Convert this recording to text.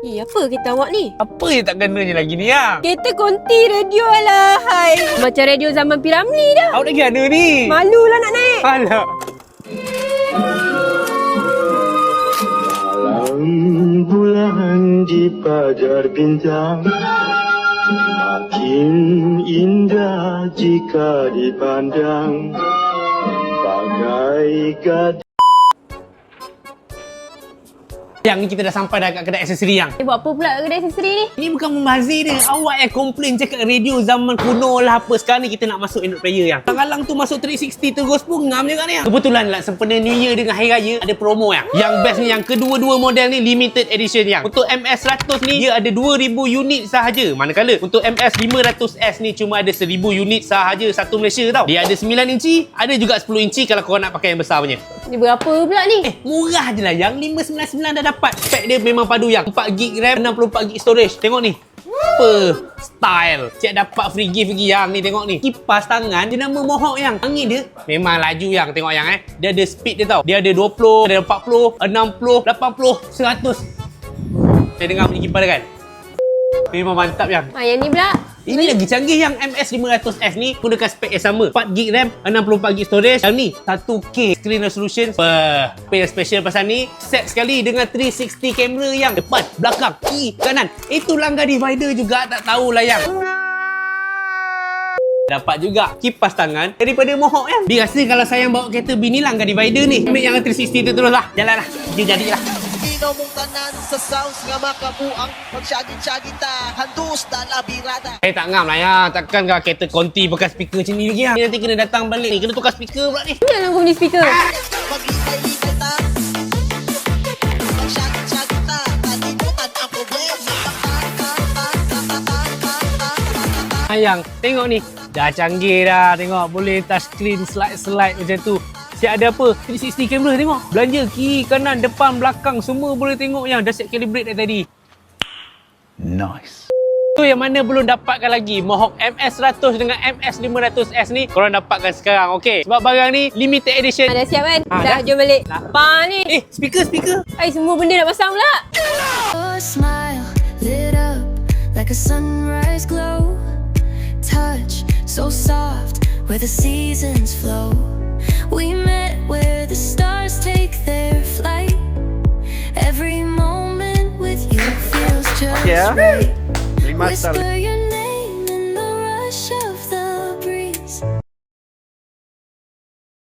Apa kereta awak ni? Apa yang tak kenanya lagi ni yang? Kereta konti radio lah. Hai. Macam radio zaman Piramli dah. Awak lagi mana ni? Malulah nak naik. Alah. Malam bulan di pagar bintang makin indah jika dipandang bagaikan. Yang ni kita dah sampai dah kat kedai aksesori yang. Buat apa pula kedai aksesori ni? Ni bukan membazir dia. Awak yang komplain cakap radio zaman kuno lah apa. Sekarang ni kita nak masuk Android player yang. Lang-lang tu masuk 360 terus pun ngam je kan yang. Kebetulan lah sempena New Year dengan Hari Raya ada promo yang. Yang best ni yang kedua-dua model ni limited edition yang. Untuk MS100 ni dia ada 2000 unit sahaja. Manakala untuk MS500S ni cuma ada 1000 unit sahaja satu Malaysia tau. Dia ada 9 inci, ada juga 10 inci kalau korang nak pakai yang besar punya. Ni berapa pula ni? Murah je lah yang 599 dah dapat. Spek dia memang padu yang 4GB RAM, 64GB storage. Tengok ni. Apa style. Cik dapat free gift lagi yang ni, tengok ni. Kipas tangan dia nama Mohawk yang. Angin dia memang laju yang. Tengok yang Dia ada speed dia tau. Dia ada 20, ada 40, 60, 80, 100. Saya dengar bunyi kipas dia kan. Memang mantap yang. Yang ni pula. Ini lagi canggih yang MS500S ni gunakan spek yang sama. 4GB RAM, 64GB storage. Yang ni 1K screen resolution. Apa yang special pasal ni, set sekali dengan 360 kamera yang depan, belakang, kiri, kanan. Itu langgar divider juga tak tahulah yang. Dapat juga kipas tangan daripada Mohawk yang. Dia rasa kalau sayang bawa kereta bini langgar divider ni, ambil yang 360 tu terus lah. Jalan lah. Dia jadilah. Inomong tanan sa sounds nga makabuang magsyagit-syagit ta handus na labirada. Tak ngam lah ya. Takkan kau kereta konti bekas speaker macam ni lagi ya. Nanti kena datang balik ni. Kena tukar speaker pula ni. Jangan aku beli speaker. Magitay-litay ta magsyagit-syagit ta talimutan ang problema. Ayang, tengok ni. Dah canggih dah. Tengok boleh touch screen slide-slide macam tu. Siap ada apa? 360 kamera tengok. Belanja kiri, kanan, depan, belakang semua boleh tengok yang. Dah siap calibrate dah tadi. Nice. Tu yang mana belum dapatkan lagi Mohawk MS100 dengan MS500S ni korang dapatkan sekarang, okey? Sebab barang ni limited edition. Dah siap kan? Dah. Jom balik. Lapar ni. Speaker. Semua benda nak pasang pula. Your smile lit up like a sunrise glow. Touch so soft where the seasons flow. We met where the stars take their flight. Every moment with you feels just right. Whisper your